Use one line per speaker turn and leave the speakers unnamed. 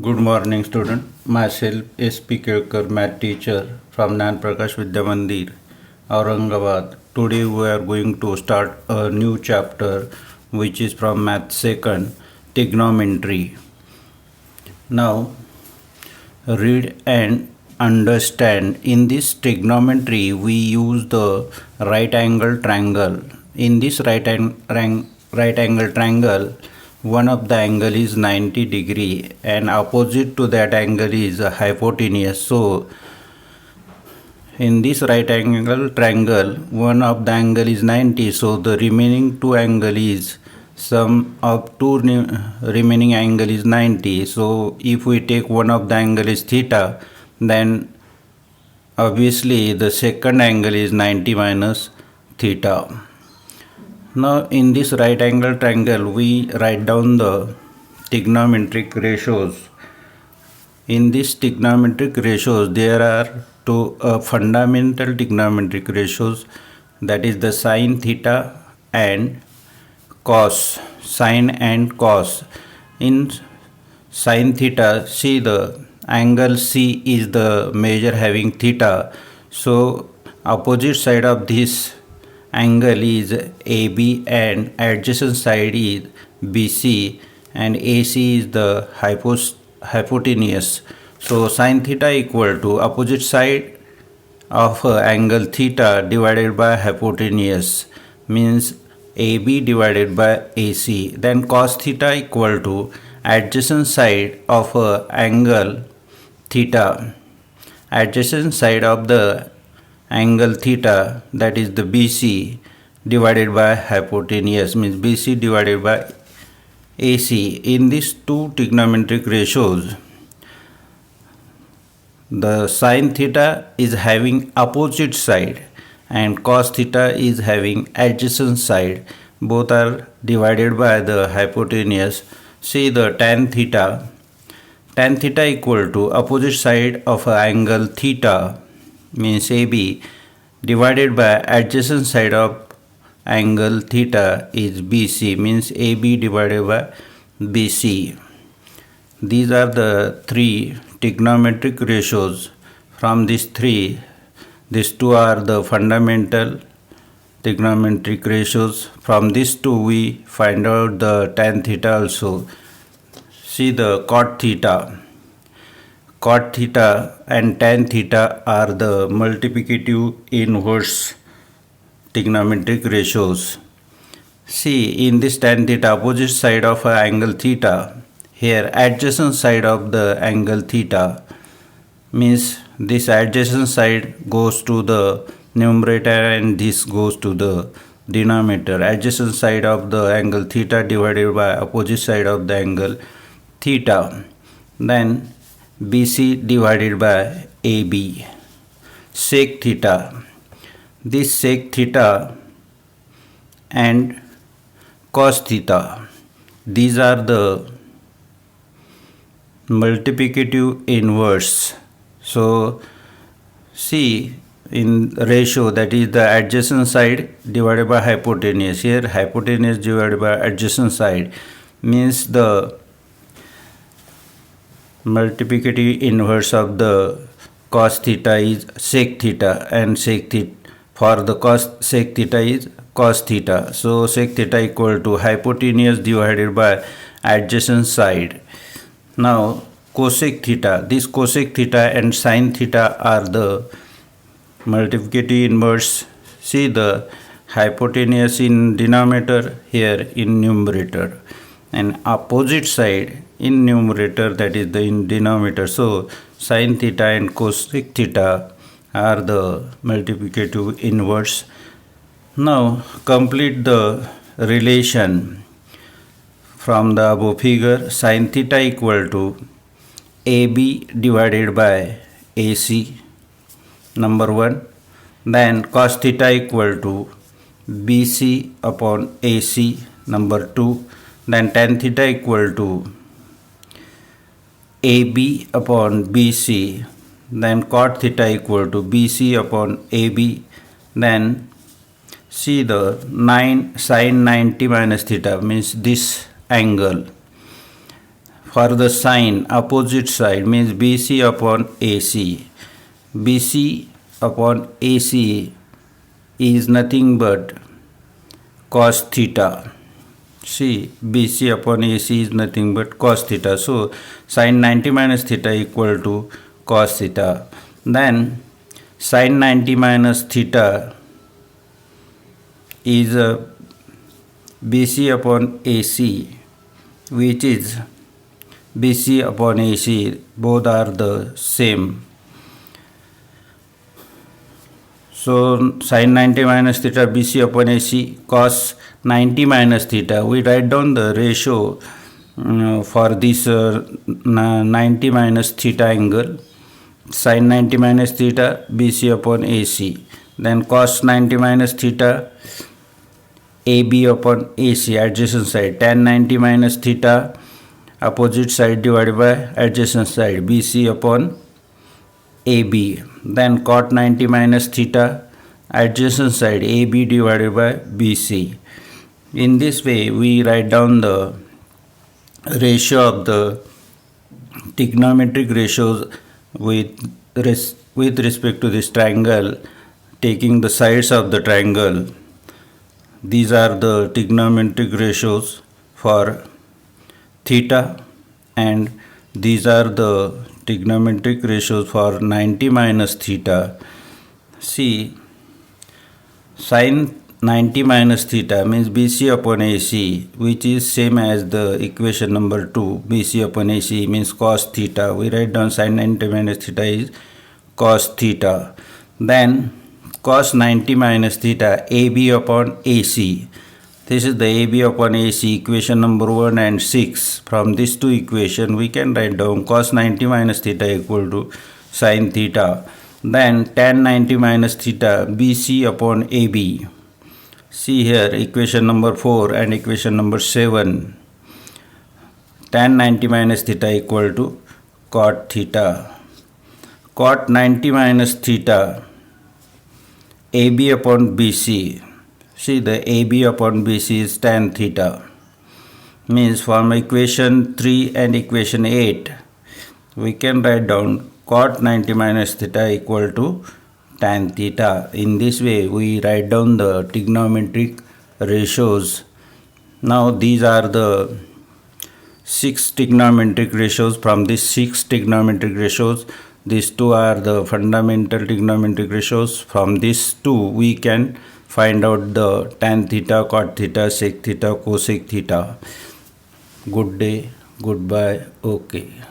Good morning, student. Myself, S.P. Kelkar, math teacher from Nan Prakash Vidya Mandir, Aurangabad. Today we are going to start a new chapter which is from Math Second, Trigonometry. Now, read and understand. In this trigonometry, we use the right angle triangle. In this right angle triangle, one of the angle is 90 degree and opposite to that angle is hypotenuse. So in this right angle triangle, one of the angle is 90, so the remaining two angle is sum of two remaining angle is 90. So if we take one of the angle is theta, then obviously the second angle is 90 minus theta. Now in this right angle triangle, we write down the trigonometric ratios. In this trigonometric ratios, there are two fundamental trigonometric ratios, that is the sine theta and cos. Sine and cos. In sine theta, see the angle C is the measure having theta. So opposite side of this angle is AB and adjacent side is BC and AC is the hypotenuse. So sin theta equal to opposite side of angle theta divided by hypotenuse, means AB divided by AC. Then cos theta equal to adjacent side of angle theta, adjacent side of the angle theta, that is the BC divided by hypotenuse, means BC divided by AC. In these two trigonometric ratios, the sin theta is having opposite side and cos theta is having adjacent side. Both are divided by the hypotenuse. See the tan theta. Tan theta equal to opposite side of angle theta, means AB, divided by adjacent side of angle theta is BC, means AB divided by BC. These are the three trigonometric ratios. From these three, these two are the fundamental trigonometric ratios. From these two we find out the tan theta also. See the cot theta. Cot theta and tan theta are the multiplicative inverse trigonometric ratios. See in this tan theta, opposite side of angle theta, here adjacent side of the angle theta, means this adjacent side goes to the numerator and this goes to the denominator. Adjacent side of the angle theta divided by opposite side of the angle theta. Then BC divided by AB. Sec theta. This sec theta and cos theta, these are the multiplicative inverse. So see in ratio, that is the adjacent side divided by hypotenuse. Here hypotenuse divided by adjacent side, means the multiplicative inverse of the cos theta is sec theta and sec theta, for the cos sec theta is cos theta. So sec theta equal to hypotenuse divided by adjacent side. Now cosec theta, this cosec theta and sin theta are the multiplicative inverse. See the hypotenuse in denominator, here in numerator, and opposite side in numerator, that is the in denominator. So sin theta and cosec theta are the multiplicative inverse. Now complete the relation from the above figure. Sin theta equal to AB divided by AC, number 1. Then cos theta equal to BC upon AC, number 2. Then tan theta equal to AB upon BC. Then cot theta equal to BC upon AB. Then see the 9 sin 90 minus theta, means this angle. for the sine opposite side means BC upon AC. BC upon AC is nothing but cos theta. See, BC upon AC is nothing but cos theta. So sine 90 minus theta equal to cos theta. Then sine 90 minus theta is BC upon AC, which is BC upon AC, both are the same. So sin 90 minus theta BC upon AC cos 90 minus theta. We write down the ratio for this 90 minus theta angle. Sin 90 minus theta BC upon AC. Then cos 90 minus theta AB upon AC, adjacent side. Tan 90 minus theta opposite side divided by adjacent side, BC upon AB. Then cot 90 minus theta adjacent side, AB divided by BC. In this way we write down the ratio of the trigonometric ratios with respect to this triangle, taking the sides of the triangle. These are the trigonometric ratios for theta, and these are the trigonometric ratios for 90 minus theta. See, sin 90 minus theta means BC upon AC, which is same as the equation number 2. BC upon AC means cos theta. We write down sin 90 minus theta is cos theta. Then cos 90 minus theta AB upon AC. This is the AB upon AC, equation number 1 and 6. From these two equations we can write down cos 90 minus theta equal to sin theta. Then tan 90 minus theta BC upon AB. See here equation number 4 and equation number 7. Tan 90 minus theta equal to cot theta. Cot 90 minus theta AB upon BC. See, the AB upon BC is tan theta. Means from equation 3 and equation 8 we can write down cot 90 minus theta equal to tan theta. In this way we write down the trigonometric ratios. Now these are the 6 trigonometric ratios. From these 6 trigonometric ratios, these two are the fundamental trigonometric ratios. From these two we can find out the tan theta, cot theta, sec theta, cosec theta. Good day, goodbye, okay.